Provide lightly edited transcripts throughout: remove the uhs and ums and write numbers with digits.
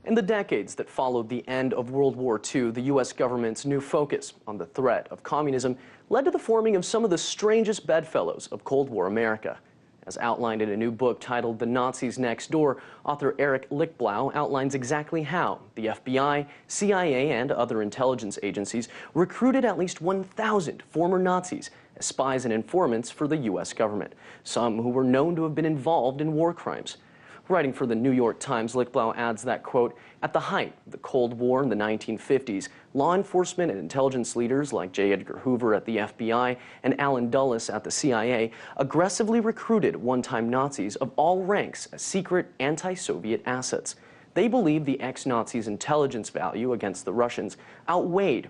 In the decades that followed the end of World War II, the U.S. government's new focus on the threat of communism led to the forming of some of the strangest bedfellows of Cold War America. As outlined in a new book titled The Nazis Next Door, author Eric Lichtblau outlines exactly how the FBI, CIA, and other intelligence agencies recruited at least 1,000 former Nazis as spies and informants for the U.S. government, some who were known to have been involved in war crimes. Writing for the New York Times, Lichtblau adds that, quote, at the height of the Cold War in the 1950s, law enforcement and intelligence leaders like J. Edgar Hoover at the FBI and Allen Dulles at the CIA aggressively recruited one-time Nazis of all ranks as secret anti-Soviet assets. They believed the ex-Nazis' intelligence value against the Russians outweighed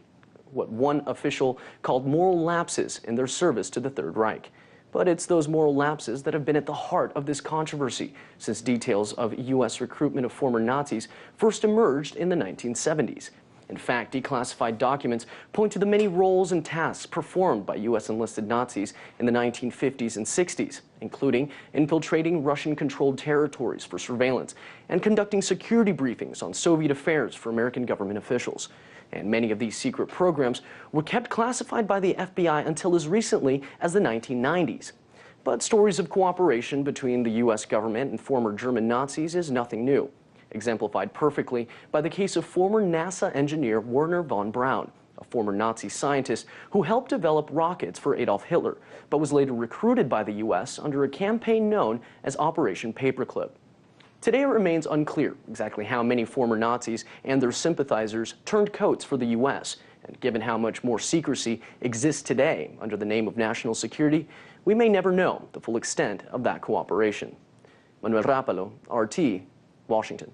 what one official called moral lapses in their service to the Third Reich. But it's those moral lapses that have been at the heart of this controversy since details of U.S. recruitment of former Nazis first emerged in the 1970s. In fact, declassified documents point to the many roles and tasks performed by U.S. enlisted Nazis in the 1950s and 60s, including infiltrating Russian-controlled territories for surveillance and conducting security briefings on Soviet affairs for American government officials. And many of these secret programs were kept classified by the FBI until as recently as the 1990s. But stories of cooperation between the U.S. government and former German Nazis is nothing new, exemplified perfectly by the case of former NASA engineer Wernher von Braun, a former Nazi scientist who helped develop rockets for Adolf Hitler, but was later recruited by the U.S. under a campaign known as Operation Paperclip. Today, it remains unclear exactly how many former Nazis and their sympathizers turned coats for the U.S., and given how much more secrecy exists today under the name of national security, we may never know the full extent of that cooperation. Manuel Rapalo, RT, Washington.